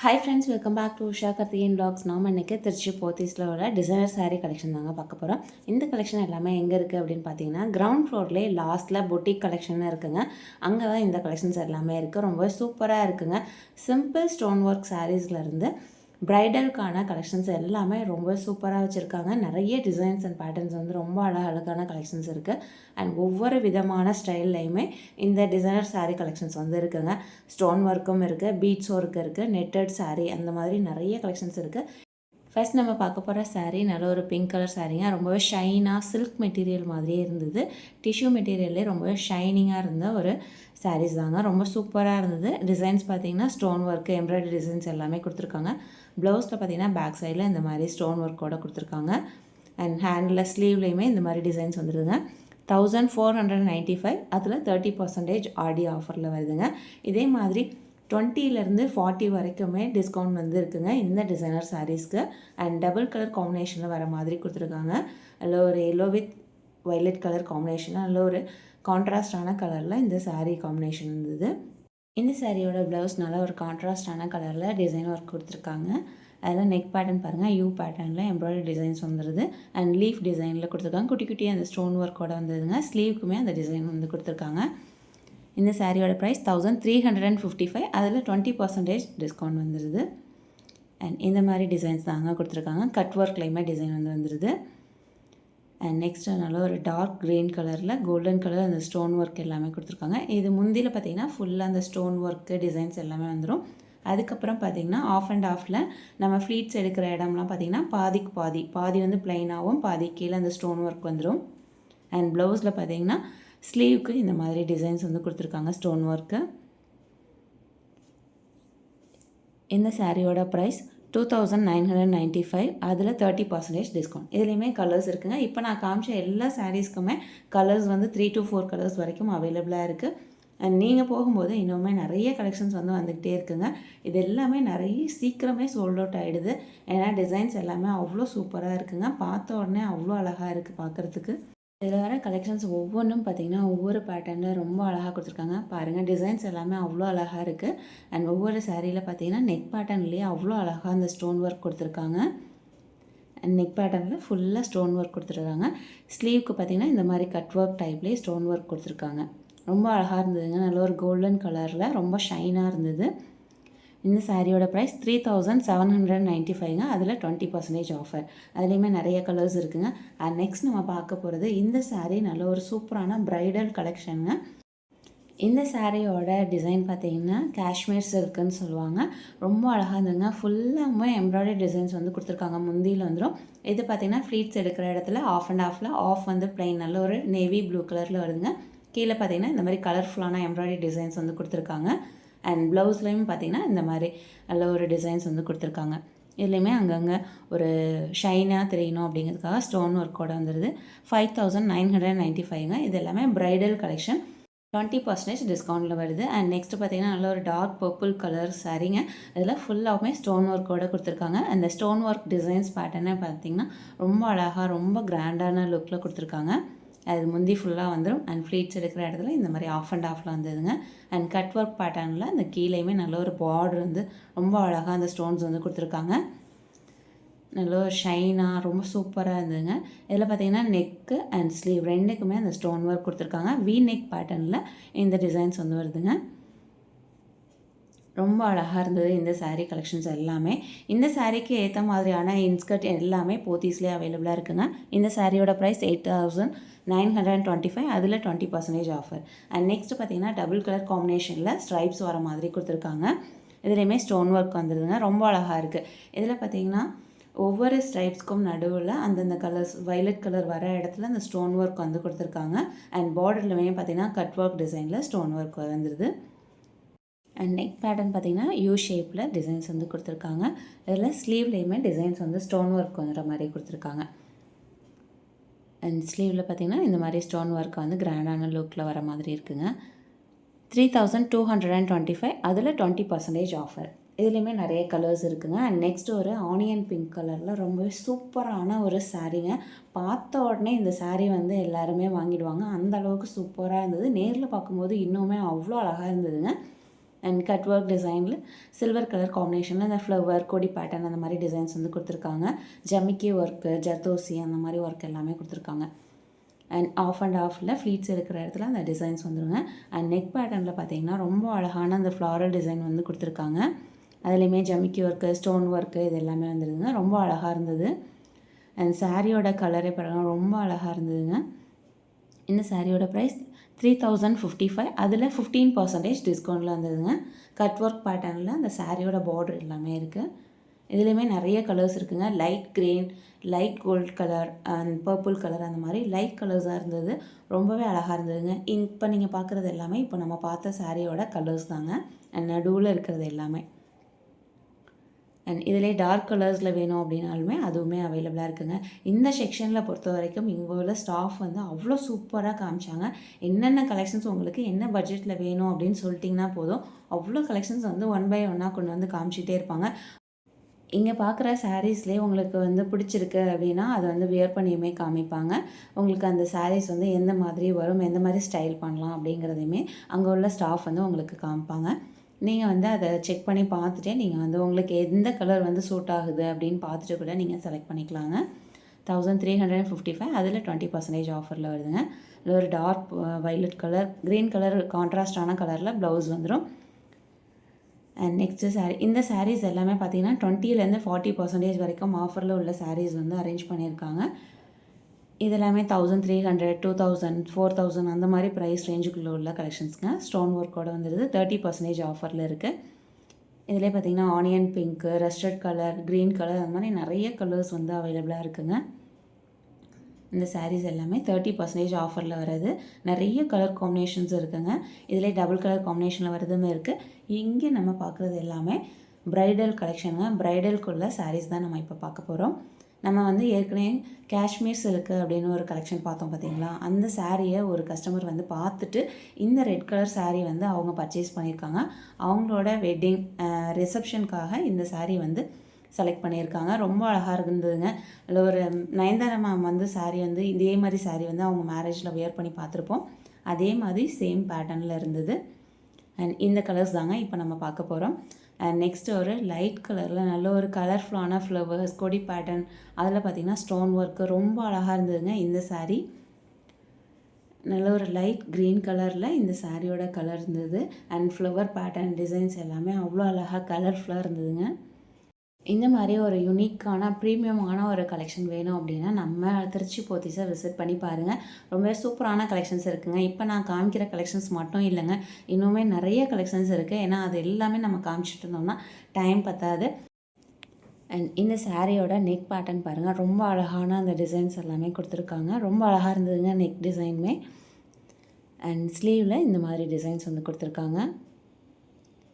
Hi friends, welcome back to Usha Karthikeyan vlogs. நாம் இன்றைக்கி திருச்சி போத்தீஸில் உள்ள டிசைனர் saree கலெக்ஷன் தாங்க பார்க்க போகிறோம். இந்த கலெக்ஷன் எல்லாமே எங்கே இருக்குது அப்படின்னு பார்த்தீங்கன்னா, கிரவுண்ட் ஃப்ளோர்லேயே லாஸ்ட்டில் பொட்டிக் கலெக்ஷன் இருக்குங்க. அங்கே தான் இந்த கலெக்ஷன்ஸ் எல்லாமே இருக்குது. ரொம்ப சூப்பராக இருக்குங்க. சிம்பிள் ஸ்டோன் ஒர்க் சாரீஸ்லேருந்து ப்ரைடலுக்கான கலெக்ஷன்ஸ் எல்லாமே ரொம்ப சூப்பராக வச்சுருக்காங்க. நிறைய டிசைன்ஸ் அண்ட் பேட்டர்ன்ஸ் வந்து ரொம்ப அழகான கலெக்ஷன்ஸ் இருக்குது. அண்ட் ஒவ்வொரு விதமான ஸ்டைல்லையுமே இந்த டிசைனர் saree கலெக்ஷன்ஸ் வந்து இருக்குங்க. ஸ்டோன் ஒர்க்கும் இருக்குது, பீட்ஸ் ஒர்க் இருக்குது, நெட்டட் saree அந்த மாதிரி நிறைய கலெக்ஷன்ஸ் இருக்குது. ஃபர்ஸ்ட் நம்ம பார்க்க போகிற saree நல்ல ஒரு பிங்க் கலர் சாரீங்க. ரொம்பவே ஷைனாக சில்க் மெட்டீரியல் மாதிரியே இருந்தது. டிஷ்யூ மெட்டீரியல்லே ரொம்பவே ஷைனிங்காக இருந்த ஒரு சாரீஸ் தாங்க. ரொம்ப சூப்பராக இருந்தது. டிசைன்ஸ் பார்த்திங்கன்னா ஸ்டோன் ஒர்க்கு, எம்ப்ராய்டரி டிசைன்ஸ் எல்லாமே கொடுத்துருக்காங்க. ப்ளவுஸில் பார்த்திங்கன்னா பேக் சைடில் இந்த மாதிரி ஸ்டோன் ஒர்க்கோடு கொடுத்துருக்காங்க. அண்ட் ஹேண்டில் ஸ்லீவ்லேயுமே இந்த மாதிரி டிசைன்ஸ் வந்துடுதுங்க. 1495, அதில் 30% ஆடி ஆஃபரில் வருதுங்க. இதே மாதிரி 20லேருந்து 40 வரைக்குமே டிஸ்கவுண்ட் வந்து இருக்குங்க இந்த டிசைனர் சாரீஸ்க்கு. அண்ட் டபுள் கலர் காம்பினேஷனில் வர மாதிரி கொடுத்துருக்காங்க. அதில் ஒரு எல்லோ வித் வைலட் கலர் காம்பினேஷனில் அதில் ஒரு கான்ட்ராஸ்டான கலரில் இந்த saree காம்பினேஷன் இருந்தது. இந்த சாரியோட ப்ளவுஸ் நல்லா ஒரு கான்ட்ராஸ்டான கலரில் டிசைன் ஒர்க் கொடுத்துருக்காங்க. அதில் நெக் பேட்டர்ன் பாருங்கள், யூ பேட்டர்னில் எம்ப்ராய்டரி டிசைன்ஸ் வந்துடுது. அண்ட் லீஃப் டிசைனில் கொடுத்துருக்காங்க. குட்டி குட்டி அந்த ஸ்டோன் ஒர்க்கோட வந்ததுங்க. ஸ்லீவுக்குமே அந்த டிசைன் வந்து கொடுத்துருக்காங்க. இந்த சாரியோட ப்ரைஸ் 1355, அதில் 20% டிஸ்கவுண்ட் வந்துடுது. அண்ட் இந்த மாதிரி டிசைன்ஸ் தாங்க கொடுத்துருக்காங்க. கட் ஒர்க்லேயுமே டிசைன் வந்து வந்துடுது. அண்ட் நெக்ஸ்ட்டு நல்ல ஒரு டார்க் க்ரீன் கலரில் கோல்டன் கலர் அந்த ஸ்டோன் ஒர்க் எல்லாமே கொடுத்துருக்காங்க. இது முந்தியில் பார்த்திங்கன்னா ஃபுல்லாக அந்த ஸ்டோன் ஒர்க்கு டிசைன்ஸ் எல்லாமே வந்துடும். அதுக்கப்புறம் பார்த்திங்கன்னா ஆஃப் அண்ட் ஆஃபில் நம்ம ஃப்ளீட்ஸ் எடுக்கிற இடம்லாம் பார்த்திங்கன்னா பாதிக்கு பாதி வந்து ப்ளைனாகவும் பாதி கீழே அந்த ஸ்டோன் ஒர்க் வந்துடும். அண்ட் ப்ளவுஸில் பார்த்திங்கன்னா ஸ்லீவுக்கு இந்த மாதிரி டிசைன்ஸ் வந்து கொடுத்துருக்காங்க ஸ்டோன் ஒர்க்கு. இந்த சாரியோட ப்ரைஸ் 2995, அதில் 30% டிஸ்கவுண்ட். இதுலேயுமே கலர்ஸ் இருக்குங்க. இப்போ நான் காமிச்ச எல்லா சாரீஸ்க்குமே கலர்ஸ் வந்து 3 to 4 கலர்ஸ் வரைக்கும் அவைலபிளாக இருக்குது. அண்ட் நீங்கள் போகும்போது இன்னுமே நிறைய கலெக்ஷன்ஸ் வந்து வந்துக்கிட்டே இருக்குங்க. இது எல்லாமே நிறைய சீக்கிரமே சோல்ட் அவுட் ஆகிடுது. ஏன்னா டிசைன்ஸ் எல்லாமே அவ்வளோ சூப்பராக இருக்குங்க. பார்த்த உடனே அவ்வளோ அழகாக இருக்குது பார்க்குறதுக்கு. இதில் வர கலெக்ஷன்ஸ் ஒவ்வொன்றும் பார்த்திங்கன்னா ஒவ்வொரு பேட்டர்னில் ரொம்ப அழகாக கொடுத்துருக்காங்க. பாருங்கள், டிசைன்ஸ் எல்லாமே அவ்வளோ அழகாக இருக்குது. அண்ட் ஒவ்வொரு சாரியில் பார்த்திங்கன்னா நெக் பேட்டர்ன்லேயே அவ்வளோ அழகாக அந்த ஸ்டோன் ஒர்க் கொடுத்துருக்காங்க. அண்ட் நெக் பேட்டர்னில் ஃபுல்லாக ஸ்டோன் ஒர்க் கொடுத்துருக்காங்க. ஸ்லீவுக்கு பார்த்திங்கன்னா இந்த மாதிரி கட் ஒர்க் டைப்லேயே ஸ்டோன் ஒர்க் கொடுத்துருக்காங்க. ரொம்ப அழகாக இருந்ததுங்க. நல்ல ஒரு கோல்டன் கலரில் ரொம்ப ஷைனாக இருந்தது. இந்த சாரியோட ப்ரைஸ் 3795ங்க, அதில் 20% ஆஃபர். அதுலேயுமே நிறைய கலர்ஸ் இருக்குங்க. அண்ட் நெக்ஸ்ட் நம்ம பார்க்க போகிறது இந்த சாரீ நல்ல ஒரு சூப்பரான ப்ரைடல் கலெக்ஷனுங்க. இந்த சாரியோட டிசைன் பார்த்திங்கன்னா காஷ்மீர் சில்க்குன்னு சொல்லுவாங்க. ரொம்ப அழகாக இருந்ததுங்க. ஃபுல்லாமே எம்ப்ராய்டரி டிசைன்ஸ் வந்து கொடுத்துருக்காங்க. முந்தியில் வந்துடும். இது பார்த்திங்கன்னா ஃப்ளீட்ஸ் எடுக்கிற இடத்துல ஆஃப் அண்ட் ஆஃபில் ஆஃப் வந்து ப்ளைன் நல்ல ஒரு நேவி ப்ளூ கலரில் வருதுங்க. கீழே பார்த்திங்கன்னா இந்த மாதிரி கலர்ஃபுல்லான எம்ப்ராய்டரி டிசைன்ஸ் வந்து கொடுத்துருக்காங்க. அண்ட் ப்ளவுஸ்லேயும் பார்த்திங்கன்னா இந்த மாதிரி நல்ல ஒரு டிசைன்ஸ் வந்து கொடுத்துருக்காங்க. இதுலேயுமே அங்கங்கே ஒரு ஷைனாக தெரியணும் அப்படிங்கிறதுக்காக ஸ்டோன் ஒர்க்கோடு வந்துடுது. 5995ங்க. இது எல்லாமே ப்ரைடல் கலெக்ஷன். 20% டிஸ்கவுண்ட்டில் வருது. அண்ட் நெக்ஸ்ட்டு பார்த்திங்கன்னா நல்ல ஒரு டார்க் பர்பிள் கலர் சாரீங்க. இதில் ஃபுல்லாகவுமே ஸ்டோன் ஒர்க்கோடு கொடுத்துருக்காங்க. அந்த ஸ்டோன் ஒர்க் டிசைன்ஸ் பேட்டர்னே பார்த்திங்கன்னா ரொம்ப அழகாக ரொம்ப கிராண்டான லுக்கில் கொடுத்துருக்காங்க. அது முந்தி ஃபுல்லாக வந்துடும். அண்ட் ஃப்ளீட்ஸ் எடுக்கிற இடத்துல இந்த மாதிரி ஆஃப் அண்ட் ஆஃபில் வந்ததுங்க. அண்ட் கட் ஒர்க் பேட்டர்னில் அந்த கீழேயுமே நல்ல ஒரு பார்டர் வந்து ரொம்ப அழகாக அந்த ஸ்டோன்ஸ் வந்து கொடுத்துருக்காங்க. நல்ல ஒரு ஷைனாக ரொம்ப சூப்பராக இருந்ததுங்க. இதில் பார்த்திங்கன்னா நெக்கு அண்ட் ஸ்லீவ் ரெண்டுக்குமே அந்த ஸ்டோன் ஒர்க் கொடுத்துருக்காங்க. வி நெக் பேட்டர்னில் இந்த டிசைன்ஸ் வந்து வருதுங்க. ரொம்ப அழகாக இருந்தது இந்த சாரீ கலெக்ஷன்ஸ் எல்லாமே. இந்த சாரீக்கு ஏற்ற மாதிரியான இன்ஸ்கர்ட் எல்லாமே போத்தீஸ்லேயே அவைலபிளாக இருக்குங்க. இந்த சாரியோட ப்ரைஸ் 8925, அதில் 20% ஆஃபர். அண்ட் நெக்ஸ்ட் பார்த்திங்கன்னா டபுள் கலர் காம்பினேஷனில் ஸ்ட்ரைப்ஸ் வர மாதிரி கொடுத்துருக்காங்க. இதுலேயுமே ஸ்டோன் ஒர்க் வந்துடுதுங்க. ரொம்ப அழகாக இருக்குது. இதில் பார்த்திங்கன்னா ஒவ்வொரு ஸ்ட்ரைப்ஸ்க்கும் நடுவில் அந்தந்த கலர்ஸ் வைலட் கலர் வர இடத்துல அந்த ஸ்டோன் ஒர்க் வந்து கொடுத்துருக்காங்க. அண்ட் பார்டர்லுமே பார்த்திங்கன்னா கட் ஒர்க் டிசைனில் ஸ்டோன் ஒர்க் வந்துடுது. அண்ட் நெக் பேட்டர்ன் பார்த்திங்கன்னா யூ ஷேப்பில் டிசைன்ஸ் வந்து கொடுத்துருக்காங்க. இதில் ஸ்லீவ்லேயுமே டிசைன்ஸ் வந்து ஸ்டோன் ஒர்க் வந்துடுற மாதிரி கொடுத்துருக்காங்க. அண்ட் ஸ்லீவில் பார்த்திங்கன்னா இந்த மாதிரி ஸ்டோன் ஒர்க் வந்து கிராண்டான லுக்கில் வர மாதிரி இருக்குங்க. 3225, அதில் 20% ஆஃபர். இதுலேயுமே நிறைய கலர்ஸ் இருக்குங்க. அண்ட் நெக்ஸ்ட்டு ஒரு ஆனியன் பிங்க் கலரில் ரொம்பவே சூப்பரான ஒரு சாரீங்க. பார்த்த உடனே இந்த சாரீ வந்து எல்லாருமே வாங்கிடுவாங்க. அந்த அளவுக்கு சூப்பராக இருந்தது. நேரில் பார்க்கும்போது இன்னுமே அவ்வளோ அழகாக இருந்ததுங்க. அண்ட் கட் ஒர்க் டிசைனில் சில்வர் கலர் காம்பினேஷனில் அந்த ஃப்ளவர் கொடி பேட்டர்ன் அந்த மாதிரி டிசைன்ஸ் வந்து கொடுத்துருக்காங்க. ஜமிக்கி ஒர்க்கு, ஜர்தோசி அந்த மாதிரி ஒர்க் எல்லாமே கொடுத்துருக்காங்க. அண்ட் ஆஃப் அண்ட் ஆஃபில் ஃப்ளீட்ஸ் இருக்கிற இடத்துல அந்த டிசைன்ஸ் வந்துடுங்க. அண்ட் நெக் பேட்டர்னில் பார்த்தீங்கன்னா ரொம்ப அழகான அந்த ஃப்ளாரல் டிசைன் வந்து கொடுத்துருக்காங்க. அதுலேயுமே ஜமிக்கி ஒர்க்கு, ஸ்டோன் ஒர்க்கு இது எல்லாமே வந்துடுதுங்க. ரொம்ப அழகாக இருந்தது. அண்ட் சாரியோட கலரே பாருங்கள் ரொம்ப அழகாக இருந்ததுங்க. இந்த சாரியோட ப்ரைஸ் 3055. அதில் 15% டிஸ்கவுண்ட்டில் வந்ததுங்க. கட் ஒர்க் பேட்டர்னில் அந்த சாரியோட பார்டர் எல்லாமே இருக்குது. இதுலேயுமே நிறைய கலர்ஸ் இருக்குதுங்க. Light green, light gold colour and purple colour அந்த மாதிரி லைட் கலர்ஸாக இருந்தது. ரொம்பவே அழகாக இருந்ததுங்க. இப்போ நீங்கள் பார்க்குறது எல்லாமே இப்போ நம்ம பார்த்த சாரியோட கலர்ஸ் தாங்க. அண்ட் நடுவில் இருக்கிறது எல்லாமே. அண்ட் இதிலே டார்க் கலர்ஸில் வேணும் அப்படின்னாலுமே அதுவுமே அவைலபிளாக இருக்குதுங்க. இந்த செக்ஷனில் பொறுத்த வரைக்கும் இங்கே உள்ள ஸ்டாஃப் வந்து அவ்வளோ சூப்பராக காமிச்சாங்க. என்னென்ன கலெக்ஷன்ஸ் உங்களுக்கு என்ன பட்ஜெட்டில் வேணும் அப்படின்னு சொல்லிட்டிங்கன்னா போதும், அவ்வளோ கலெக்ஷன்ஸ் வந்து 1 by 1 கொண்டு வந்து காமிச்சிட்டே இருப்பாங்க. இங்கே பார்க்குற சாரீஸ்லேயே உங்களுக்கு வந்து பிடிச்சிருக்கு அப்படின்னா அதை வந்து வியர் பண்ணியுமே காமிப்பாங்க. உங்களுக்கு அந்த சாரீஸ் வந்து எந்த மாதிரி வரும், எந்த மாதிரி ஸ்டைல் பண்ணலாம் அப்படிங்கிறதையுமே அங்கே உள்ள ஸ்டாஃப் வந்து உங்களுக்கு காமிப்பாங்க. நீங்கள் வந்து அதை செக் பண்ணி பார்த்துட்டே நீங்கள் வந்து உங்களுக்கு எந்த கலர் வந்து சூட் ஆகுது அப்படின்னு பார்த்துட்டு கூட நீங்கள் செலக்ட் பண்ணிக்கலாங்க. 1355. அதில் 20% ஆஃபரில் வருதுங்க. இதில் ஒரு dark violet colour, green colour கான்ட்ராஸ்டான கலரில் ப்ளவுஸ் வந்துடும். And next sari. இந்த சாரீஸ் எல்லாமே பார்த்தீங்கன்னா 20லேருந்து 40% வரைக்கும் ஆஃபரில் உள்ள சாரீஸ் வந்து அரேஞ்ச் பண்ணியிருக்காங்க. இதெல்லாமே 1300, 2000, 4000 அந்த மாதிரி ப்ரைஸ் ரேஞ்சுக்குள்ளே உள்ள கலெக்ஷன்ஸுங்க. ஸ்டோன் ஒர்க்கோட வந்துடுது. 30% ஆஃபரில் இருக்குது. இதிலே பார்த்திங்கன்னா onion pink, mustard colour, green colour அந்த மாதிரி நிறைய கலர்ஸ் வந்து அவைலபிளாக இருக்குதுங்க. இந்த சாரீஸ் எல்லாமே 30% ஆஃபரில் வர்றது. நிறைய கலர் காம்பினேஷன்ஸ் இருக்குதுங்க. இதிலே டபுள் கலர் காம்பினேஷனில் வரதுமே இருக்குது. இங்கே நம்ம பார்க்குறது எல்லாமே ப்ரைடல் கலெக்ஷனுங்க. ப்ரைடலுக்குள்ள சாரீஸ் தான் நம்ம இப்போ பார்க்க போகிறோம். நம்ம வந்து ஏற்கனவே காஷ்மீர் சில்க்கு அப்படின்னு ஒரு கலெக்ஷன் பார்த்தோம் பார்த்தீங்களா, அந்த சாரியை ஒரு கஸ்டமர் வந்து பார்த்துட்டு இந்த ரெட் கலர் சாரீ வந்து அவங்க பர்ச்சேஸ் பண்ணியிருக்காங்க. அவங்களோட வெட்டிங் ரிசப்ஷனுக்காக இந்த சாரீ வந்து செலக்ட் பண்ணியிருக்காங்க. ரொம்ப அழகாக இருந்ததுங்க. அதில் ஒரு நயன்தாரா மேம் வந்து சாரீ வந்து இதே மாதிரி சாரீ வந்து அவங்க மேரேஜில் வியர் பண்ணி பார்த்துருப்போம். அதே மாதிரி சேம் பேட்டர்னில் இருந்தது. அண்ட் இந்த கலர்ஸ் தாங்க இப்போ நம்ம பார்க்க போகிறோம். அண்ட் நெக்ஸ்ட்டு ஒரு லைட் கலரில் நல்ல ஒரு கலர்ஃபுல்லான ஃப்ளவர்ஸ் கொடி பேட்டர்ன், அதில் பார்த்திங்கன்னா ஸ்டோன் ஒர்க்கு ரொம்ப அழகாக இருந்ததுங்க. இந்த சாரீ நல்ல ஒரு லைட் க்ரீன் கலரில் இந்த சாரியோட கலர் இருந்தது. அண்ட் ஃப்ளவர் பேட்டர்ன் டிசைன்ஸ் எல்லாமே அவ்வளோ அழகாக கலர்ஃபுல்லாக இருந்ததுங்க. இந்த மாதிரி ஒரு யூனிக்கான ப்ரீமியமான ஒரு கலெக்ஷன் வேணும் அப்படின்னா நம்ம திருச்சி போத்தீஸை விசிட் பண்ணி பாருங்கள். ரொம்ப சூப்பரான கலெக்ஷன்ஸ் இருக்குங்க. இப்போ நான் காமிக்கிற கலெக்ஷன்ஸ் மட்டும் இல்லைங்க, இன்னுமே நிறைய கலெக்ஷன்ஸ் இருக்குது. ஏன்னா அது எல்லாமே நம்ம காமிச்சிட்டு இருந்தோம்னா டைம் பத்தாது. அண்ட் இந்த சாரியோட நெக் பேட்டர்ன் பாருங்கள், ரொம்ப அழகான அந்த டிசைன்ஸ் எல்லாமே கொடுத்துருக்காங்க. ரொம்ப அழகாக இருந்ததுங்க நெக் டிசைனுமே. அண்ட் ஸ்லீவில் இந்த மாதிரி டிசைன்ஸ் வந்து கொடுத்துருக்காங்க.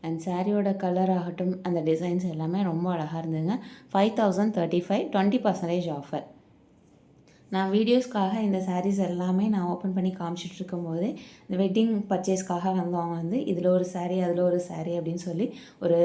அண்ட் சாரியோட கலர் ஆகட்டும், அந்த டிசைன்ஸ் எல்லாமே ரொம்ப அழகாக இருந்ததுங்க. 5035, 20% ஆஃபர். நான் வீடியோஸ்க்காக இந்த சாரீஸ் எல்லாமே நான் ஓப்பன் பண்ணி காமிச்சிட்டு இருக்கும்போதே இந்த வெட்டிங் பர்ச்சேஸ்க்காக வந்தவங்க வந்து இதில் ஒரு சாரீ அதில் ஒரு சாரீ அப்படின்னு சொல்லி ஒரு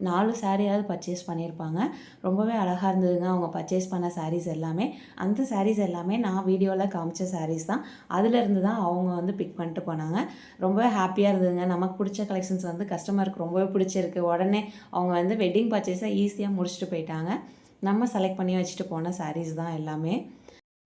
4 சாரியாவது பர்ச்சேஸ் பண்ணியிருப்பாங்க. ரொம்பவே அழகாக இருந்ததுங்க அவங்க பர்ச்சேஸ் பண்ண சாரீஸ் எல்லாமே. அந்த சாரீஸ் எல்லாமே நான் வீடியோவில் காமிச்ச சாரீஸ் தான். அதிலேருந்து தான் அவங்க வந்து பிக் பண்ணிட்டு போனாங்க. ரொம்பவே ஹாப்பியாக இருந்ததுங்க. நமக்கு பிடிச்ச கலெக்ஷன்ஸ் வந்து கஸ்டமருக்கு ரொம்பவே பிடிச்சிருக்கு. உடனே அவங்க வந்து வெட்டிங் பர்ச்சேஸை ஈஸியாக முடிச்சுட்டு போயிட்டாங்க. நம்ம செலக்ட் பண்ணி வச்சுட்டு போன சாரீஸ் தான் எல்லாமே.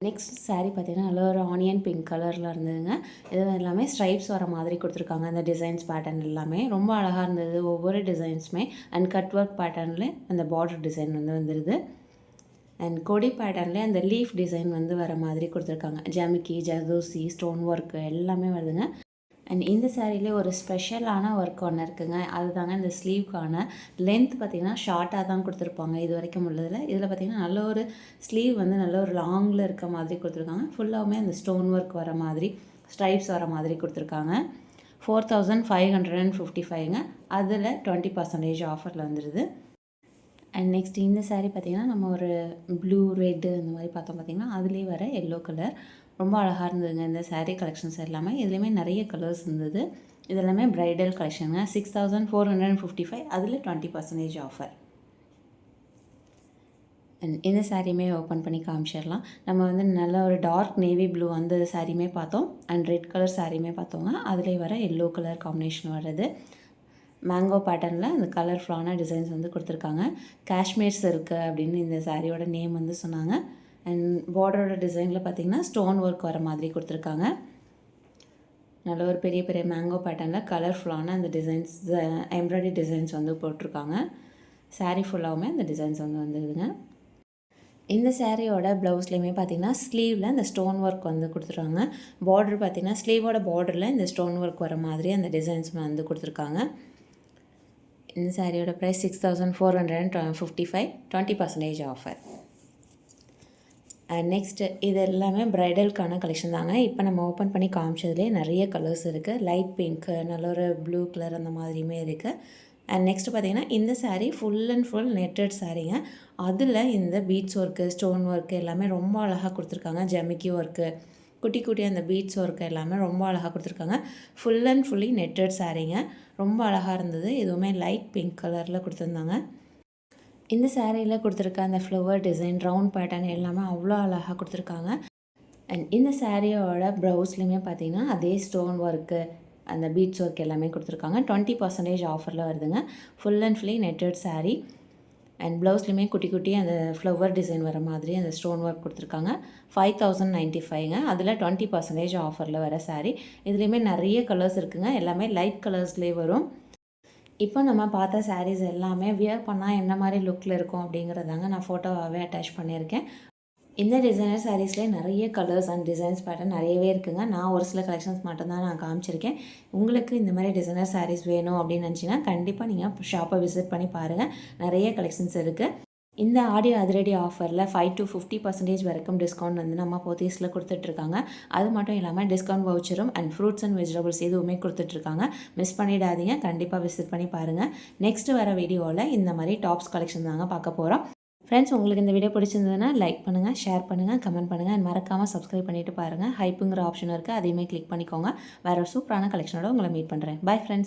நெக்ஸ்ட் சாரீ பார்த்தீங்கன்னா நல்ல ஒரு ஆனியன் பிங்க் கலரில் இருந்ததுங்க. இது எல்லாமே ஸ்ட்ரைப்ஸ் வர மாதிரி கொடுத்துருக்காங்க. அந்த டிசைன்ஸ் பேட்டர்ன் எல்லாமே ரொம்ப அழகாக இருந்தது. ஒவ்வொரு டிசைன்ஸுமே அண்ட் கட் ஒர்க் பேட்டர்னில் அந்த பார்டர் டிசைன் வந்து வந்துடுது. அண்ட் கொடி பேட்டர்ன்லேயே அந்த லீஃப் டிசைன் வந்து வர மாதிரி கொடுத்துருக்காங்க. ஜமிக்கி, ஜர்தோசி, ஸ்டோன் ஒர்க்கு எல்லாமே வருதுங்க. அண்ட் இந்த சாரிலே ஒரு ஸ்பெஷலான ஒர்க் ஒன்று இருக்குதுங்க. அதுதாங்க இந்த ஸ்லீவ்க்கான லென்த் பார்த்திங்கன்னா ஷார்ட்டாக தான் கொடுத்துருப்பாங்க இது வரைக்கும் உள்ளதில். இதில் பார்த்திங்கன்னா நல்ல ஒரு ஸ்லீவ் வந்து நல்ல ஒரு லாங்கில் இருக்க மாதிரி கொடுத்துருக்காங்க. ஃபுல்லாகவுமே அந்த ஸ்டோன் ஒர்க் வர மாதிரி ஸ்ட்ரைப்ஸ் வர மாதிரி கொடுத்துருக்காங்க. 4555ங்க. அதில் 20% ஆஃபரில் வந்துடுது. அண்ட் நெக்ஸ்ட் இந்த சாரீ பார்த்திங்கன்னா நம்ம ஒரு ப்ளூ ரெட்டு அந்த மாதிரி பார்த்தோம் பார்த்திங்கன்னா அதுலேயே வர எல்லோ கலர் ரொம்ப அழகாக இருந்ததுங்க. இந்த சாரீ கலெக்ஷன்ஸ் எல்லாமே இதுலேயுமே நிறைய கலர்ஸ் இருந்தது. இது எல்லாமே ப்ரைடல் கலெக்ஷனுங்க. 6455. அதில் 20% ஆஃபர். அண்ட் இந்த சாரியுமே ஓப்பன் பண்ணி காமிச்சிடலாம். நம்ம வந்து நல்ல ஒரு டார்க் நேவி ப்ளூ அந்த சாரியுமே பார்த்தோம். அண்ட் ரெட் கலர் சாரியுமே பார்த்தோங்க. அதிலே வர எல்லோ கலர் காம்பினேஷன் வர்றது. மேங்கோ பேட்டர்னில் அந்த கலர்ஃபுல்லான டிசைன்ஸ் வந்து கொடுத்துருக்காங்க. காஷ்மீர்ஸ் இருக்குது அப்படின்னு இந்த சாரியோட நேம் வந்து சொன்னாங்க. அண்ட் பார்டரோட டிசைனில் பார்த்திங்கன்னா ஸ்டோன் ஒர்க் வர மாதிரி கொடுத்துருக்காங்க. நல்ல ஒரு பெரிய பெரிய மேங்கோ பேட்டர்னில் கலர்ஃபுல்லான அந்த டிசைன்ஸ் எம்ப்ராய்டரி டிசைன்ஸ் வந்து போட்டிருக்காங்க. சாரீ ஃபுல்லாகவுமே அந்த டிசைன்ஸ் வந்து வந்துடுதுங்க. இந்த சாரியோட ப்ளவுஸ்லேயுமே பார்த்திங்கன்னா ஸ்லீவில் அந்த ஸ்டோன் ஒர்க் வந்து கொடுத்துருக்காங்க. பார்டர் பார்த்திங்கன்னா ஸ்லீவோட பார்டரில் இந்த ஸ்டோன் ஒர்க் வர மாதிரி அந்த டிசைன்ஸ் வந்து கொடுத்துருக்காங்க. இந்த சாரியோட ப்ரைஸ் 6455, 20% ஆஃபர். அண்ட் நெக்ஸ்ட்டு இது எல்லாமே ப்ரைடலுக்கான கலெக்ஷன் தாங்க. இப்போ நம்ம ஓப்பன் பண்ணி காமிச்சதுலேயே நிறைய கலர்ஸ் இருக்குது. லைட் பிங்க்கு, நல்ல ஒரு ப்ளூ கலர் அந்த மாதிரியுமே இருக்குது. அண்ட் நெக்ஸ்ட்டு பார்த்திங்கன்னா இந்த sari full and full netted சாரீங்க. அதில் இந்த பீட்ஸ் ஒர்க்கு, ஸ்டோன் ஒர்க்கு எல்லாமே ரொம்ப அழகாக கொடுத்துருக்காங்க. ஜமிக்கி ஒர்க்கு, குட்டி குட்டி அந்த பீட்ஸ் ஒர்க்கு எல்லாமே ரொம்ப அழகாக கொடுத்துருக்காங்க. ஃபுல் அண்ட் ஃபுல்லி நெட்டட் சாரீங்க. ரொம்ப அழகாக இருந்தது. எதுவுமே லைட் பிங்க் கலரில் கொடுத்துருந்தாங்க. இந்த சாரியில் கொடுத்துருக்க அந்த ஃப்ளவர் டிசைன், ரவுண்ட் பேட்டர்ன் எல்லாமே அவ்வளோ அழகாக கொடுத்துருக்காங்க. அண்ட் இந்த சாரியோட ப்ளவுஸ்லையுமே பார்த்திங்கன்னா அதே ஸ்டோன் ஒர்க்கு, அந்த பீட்ஸ் ஒர்க் எல்லாமே கொடுத்துருக்காங்க. 20% ஆஃபரில் வருதுங்க. Full and fully netted sari. And ப்ளவுஸ்லையுமே குட்டி குட்டி அந்த ஃப்ளவர் டிசைன் வர மாதிரி அந்த ஸ்டோன் ஒர்க் கொடுத்துருக்காங்க. 5095ங்க. அதில் 20% ஆஃபரில் வர சாரீ. இதுலேயுமே நிறைய கலர்ஸ் இருக்குதுங்க. எல்லாமே லைட் கலர்ஸ்லேயே வரும். இப்போ நம்ம பார்த்த சாரீஸ் எல்லாமே வியர் பண்ணால் என்ன மாதிரி லுக்கில் இருக்கும் அப்படிங்கிறதாங்க நான் ஃபோட்டோவாகவே அட்டாச் பண்ணியிருக்கேன். இந்த டிசைனர் சாரீஸ்லேயே நிறைய கலர்ஸ் அண்ட் டிசைன்ஸ் பேட்டர்ன் நிறையவே இருக்குதுங்க. நான் ஒரு சில கலெக்ஷன்ஸ் மட்டும்தான் நான் காமிச்சிருக்கேன். உங்களுக்கு இந்த மாதிரி டிசைனர் சாரீஸ் வேணும் அப்படின்னு நினச்சிங்கன்னா கண்டிப்பாக நீங்கள் ஷாப்பை விசிட் பண்ணி பாருங்கள். நிறைய கலெக்ஷன்ஸ் இருக்குது. இந்த ஆடி அதிரடி ஆஃபரில் 5 to 50% வரைக்கும் டிஸ்கவுண்ட் வந்து நம்ம போத்தீஸில் கொடுத்துட்ருக்காங்க. அது மட்டும் இல்லாமல் டிஸ்கவுண்ட் வவுச்சரும் அண்ட் ஃப்ரூட்ஸ் அண்ட் வெஜிடபிள்ஸ் எதுவுமே கொடுத்துட்ருக்காங்க. மிஸ் பண்ணிடாதீங்க. கண்டிப்பாக விசிட் பண்ணி பாருங்கள். நெக்ஸ்ட் வர வீடியோவில் இந்த மாதிரி டாப்ஸ் கலெக்ஷன் தாங்க பார்க்க போகிறோம். ஃப்ரெண்ட்ஸ், உங்களுக்கு இந்த வீடியோ பிடிச்சிருந்ததுன்னா லைக் பண்ணுங்கள், ஷேர் பண்ணுங்கள், கமெண்ட் பண்ணுங்கள் அண்ட் மறக்காமல் சப்ஸ்கிரைப் பண்ணிவிட்டு பாருங்கள். ஹைப்புங்கிற ஆப்ஷன் இருக்குது, அதையுமே கிளிக் பண்ணிக்கோங்க. வேறு ஒரு சூப்பரான கலெக்ஷனோட உங்களை மீட் பண்ணுறேன். Bye friends.